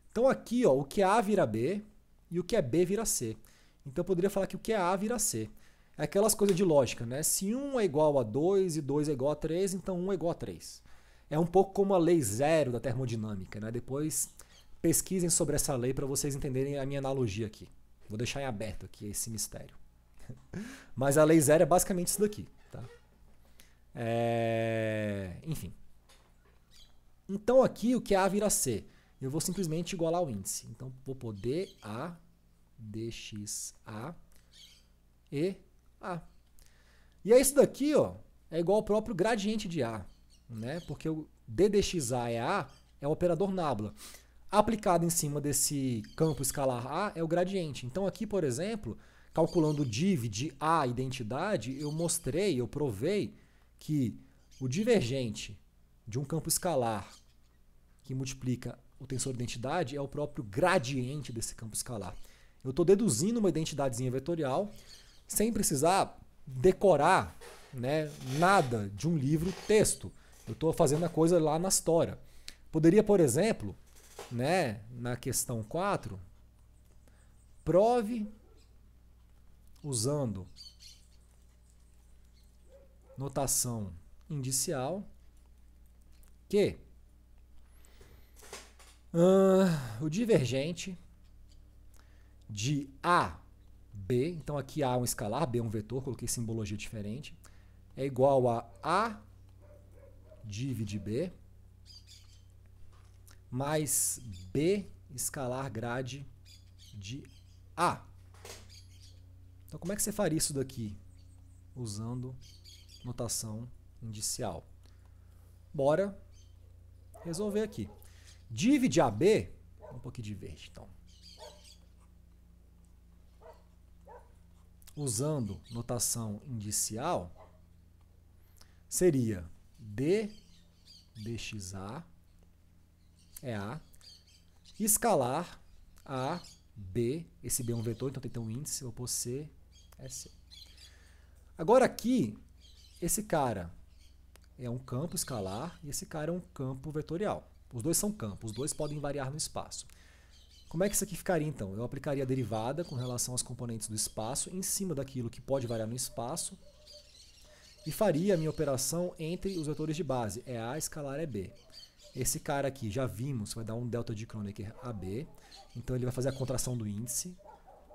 Então aqui, ó, o que é A vira B e o que é B vira C. Então eu poderia falar que o que é A vira C. É aquelas coisas de lógica, né? Se 1 é igual a 2 e 2 é igual a 3, então 1 é igual a 3. É um pouco como a lei zero da termodinâmica, né? Depois pesquisem sobre essa lei para vocês entenderem a minha analogia aqui. Vou deixar em aberto aqui esse mistério. Mas a lei zero é basicamente isso daqui, tá? Enfim. Então aqui o que é A vira C? Eu vou simplesmente igualar o índice. Então vou pôr dA, dxa e A. E aí isso daqui, ó, é igual ao próprio gradiente de A, né? Porque o d dxa é A, é o operador nábula. Aplicado em cima desse campo escalar A é o gradiente. Então aqui, por exemplo, calculando o div de A identidade, eu provei que o divergente de um campo escalar que multiplica o tensor de identidade é o próprio gradiente desse campo escalar. Eu estou deduzindo uma identidadezinha vetorial sem precisar decorar, né, nada de um livro texto. Eu estou fazendo a coisa lá na história. Poderia, por exemplo, né, na questão 4, prove usando notação indicial que o divergente de A, B, então aqui A é um escalar, B é um vetor, coloquei simbologia diferente, é igual a A div de B mais B escalar grade de A. Então como é que você faria isso daqui usando notação indicial? Bora resolver aqui. Div de AB, um pouquinho de verde, então. Usando notação indicial, seria D dxa é A, escalar A, B, esse B é um vetor, então tem que ter um índice, eu vou pôr C, é C. Agora aqui, esse cara é um campo escalar e esse cara é um campo vetorial. Os dois são campos, os dois podem variar no espaço. Como é que isso aqui ficaria então? Eu aplicaria a derivada com relação aos componentes do espaço em cima daquilo que pode variar no espaço e faria a minha operação entre os vetores de base. É A, escalar é B. Esse cara aqui, já vimos, vai dar um delta de Kronecker AB. Então ele vai fazer a contração do índice.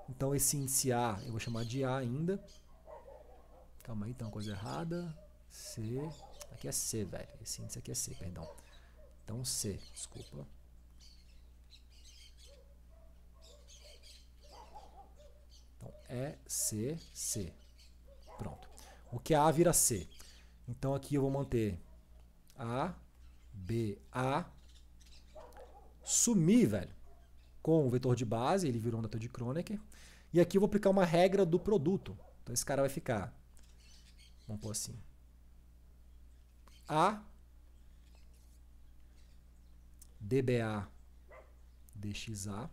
Então esse índice A eu vou chamar de A ainda. Calma aí, tem uma coisa errada. C. Aqui é C, velho. Esse índice aqui é C, perdão. Então C, desculpa. Então é C, C. Pronto. O que é A vira C. Então aqui eu vou manter A, B, A. Sumir, velho, com o vetor de base, ele virou um vetor de Kronecker. E aqui eu vou aplicar uma regra do produto. Então esse cara vai ficar, vamos pôr assim, A dBA dxa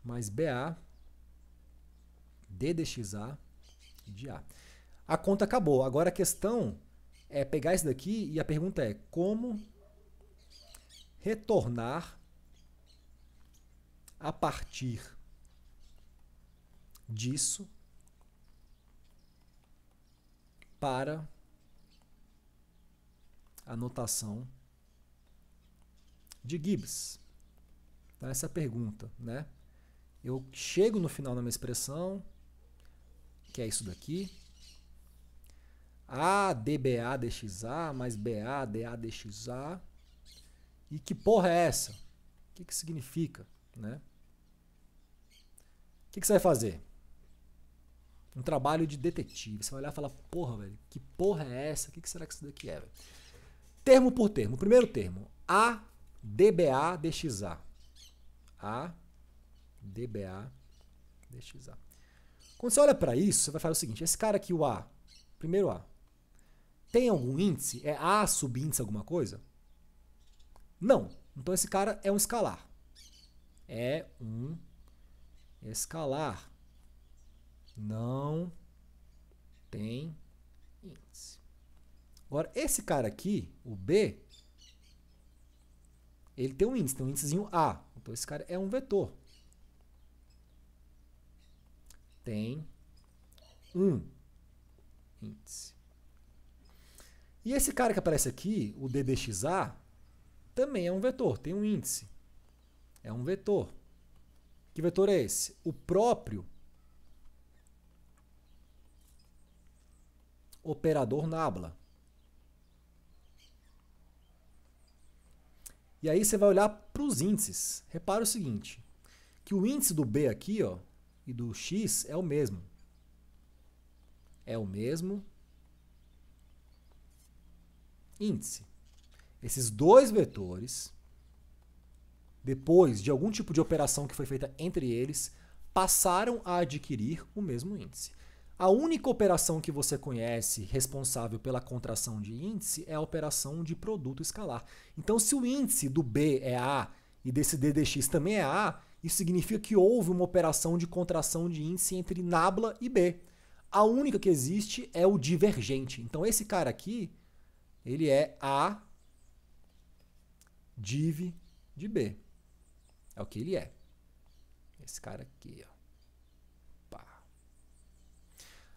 mais BA ddxa de A. A conta acabou. Agora a questão é pegar isso daqui e a pergunta é como retornar a partir disso para a notação de Gibbs. Então, essa é a pergunta, né? Eu chego no final da minha expressão, que é isso daqui. A dBA dxa mais BA dA dxa. E que porra é essa? O que que significa, né? O que que você vai fazer? Um trabalho de detetive. Você vai olhar e falar, porra, velho, que porra é essa? O que que será que isso daqui é, velho? Termo por termo. Primeiro termo. A dBA dxa. A dBA dxa. Quando você olha para isso, você vai fazer o seguinte. Esse cara aqui, o A, primeiro A, tem algum índice? É A subíndice alguma coisa? Não. Então esse cara é um escalar. É um escalar. Não tem índice. Agora, esse cara aqui, o B, ele tem um índicezinho A. Então esse cara é um vetor. Tem um índice. E esse cara que aparece aqui, o D dxa, também é um vetor, tem um índice. É um vetor. Que vetor é esse? O próprio operador nabla. E aí você vai olhar para os índices. Repara o seguinte, que o índice do B aqui, ó, e do X é o mesmo. É o mesmo índice. Esses dois vetores, depois de algum tipo de operação que foi feita entre eles, passaram a adquirir o mesmo índice. A única operação que você conhece responsável pela contração de índice é a operação de produto escalar. Então, se o índice do B é A e desse D dx também é A, isso significa que houve uma operação de contração de índice entre nabla e B. A única que existe é o divergente. Então, esse cara aqui, ele é A div de B. É o que ele é. Esse cara aqui, ó. Pá.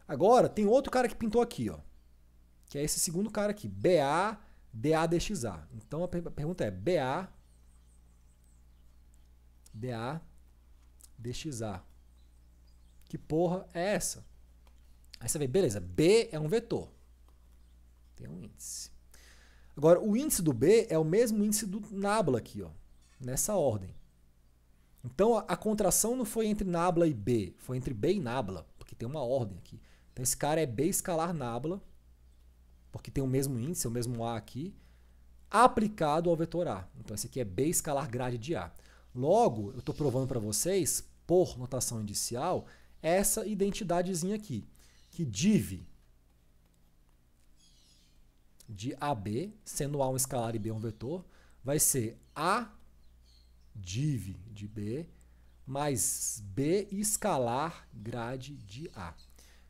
Agora, tem outro cara que pintou aqui, ó. Que é esse segundo cara aqui. BA dA dxa. Então, a pergunta é BA dA dxa. Que porra é essa? Aí você vê, beleza, B é um vetor. Tem um índice. Agora, o índice do B é o mesmo índice do nabla aqui, ó, nessa ordem. Então, a contração não foi entre nabla e B, foi entre B e nabla, porque tem uma ordem aqui. Então, esse cara é B escalar nabla, porque tem o mesmo índice, o mesmo A aqui, aplicado ao vetor A. Então, esse aqui é B escalar grade de A. Logo, eu estou provando para vocês, por notação indicial, essa identidadezinha aqui, que div de AB, sendo A um escalar e B um vetor, vai ser A div de B mais B escalar grade de A.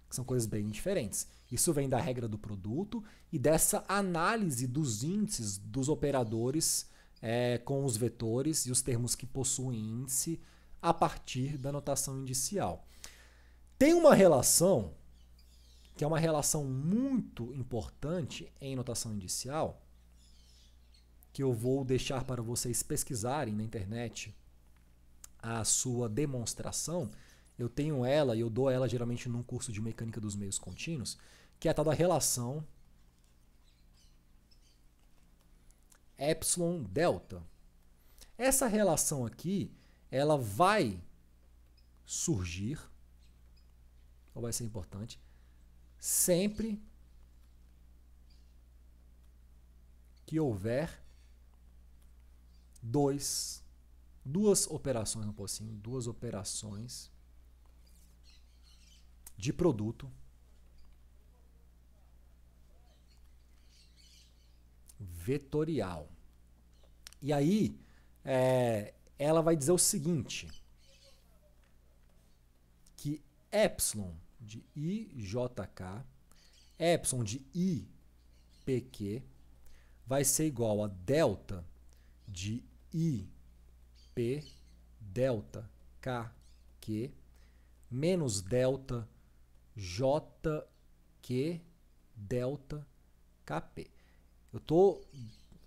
Que são coisas bem diferentes. Isso vem da regra do produto e dessa análise dos índices dos operadores com os vetores e os termos que possuem índice a partir da notação indicial. Tem uma relação que é uma relação muito importante em notação indicial, que eu vou deixar para vocês pesquisarem na internet a sua demonstração. Eu tenho ela e eu dou ela geralmente num curso de mecânica dos meios contínuos, que é a tal da relação epsilon delta. Essa relação aqui, ela vai surgir, ou vai ser importante, sempre que houver duas operações, vamos pôr assim, duas operações de produto vetorial. E aí, ela vai dizer o seguinte, que epsilon de IJK, epsilon de IPQ, vai ser igual a delta de IP delta KQ menos delta JQ delta KP. Eu estou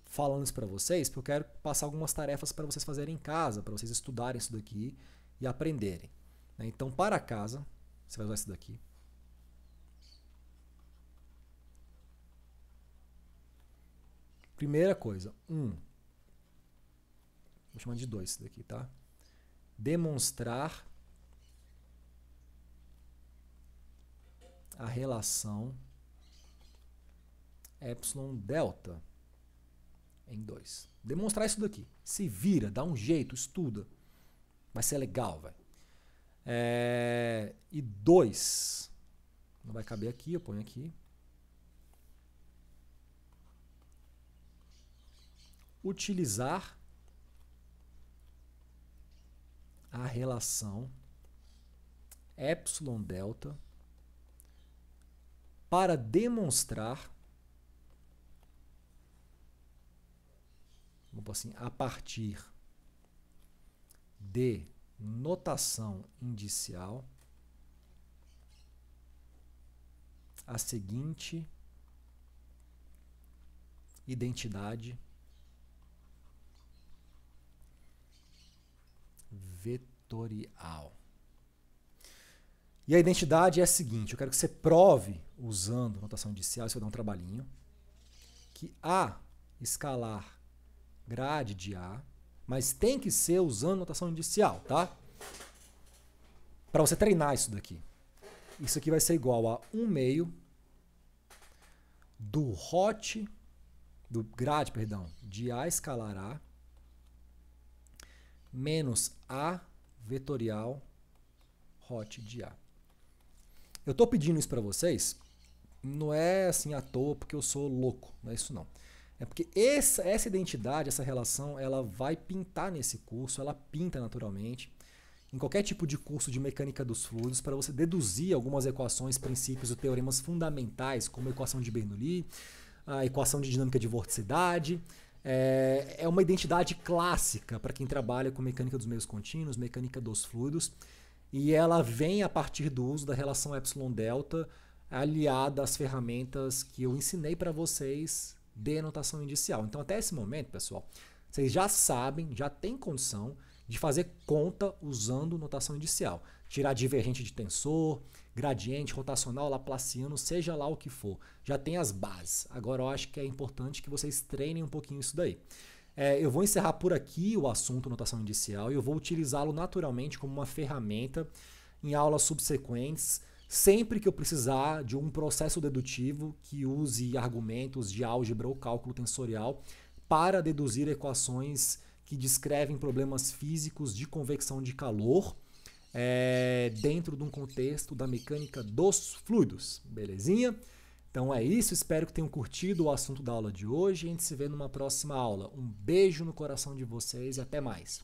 falando isso para vocês porque eu quero passar algumas tarefas para vocês fazerem em casa, para vocês estudarem isso daqui e aprenderem. Então, para casa, você vai usar isso daqui. Primeira coisa, vou chamar de 2 isso daqui, tá? Demonstrar a relação epsilon delta em 2. Demonstrar isso daqui. Se vira, dá um jeito, estuda. Vai ser legal, velho. E 2. Não vai caber aqui, eu ponho aqui. Utilizar a relação epsilon delta para demonstrar, vamos pôr assim, a partir de notação indicial, a seguinte identidade vetorial. E a identidade é a seguinte, eu quero que você prove, usando notação indicial, isso vai dar um trabalhinho, que A escalar grade de A, mas tem que ser usando notação indicial, tá? Para você treinar isso daqui. Isso aqui vai ser igual a 1/2 do grade, de A escalar A, menos A vetorial hot de A. Eu estou pedindo isso para vocês, não é assim à toa porque eu sou louco, não é isso não. É porque essa identidade, essa relação, ela vai pintar nesse curso, ela pinta naturalmente, em qualquer tipo de curso de mecânica dos fluidos, para você deduzir algumas equações, princípios ou teoremas fundamentais, como a equação de Bernoulli, a equação de dinâmica de vorticidade. É uma identidade clássica para quem trabalha com mecânica dos meios contínuos, mecânica dos fluidos, e ela vem a partir do uso da relação epsilon delta aliada às ferramentas que eu ensinei para vocês de notação indicial. Então, até esse momento, pessoal, vocês já sabem, já têm condição de fazer conta usando notação indicial. Tirar divergente de tensor, gradiente, rotacional, laplaciano, seja lá o que for. Já tem as bases. Agora eu acho que é importante que vocês treinem um pouquinho isso daí. Eu vou encerrar por aqui o assunto notação indicial e eu vou utilizá-lo naturalmente como uma ferramenta em aulas subsequentes, sempre que eu precisar de um processo dedutivo que use argumentos de álgebra ou cálculo tensorial para deduzir equações que descrevem problemas físicos de convecção de calor dentro de um contexto da mecânica dos fluidos. Belezinha? Então é isso, espero que tenham curtido o assunto da aula de hoje e a gente se vê numa próxima aula. Um beijo no coração de vocês e até mais.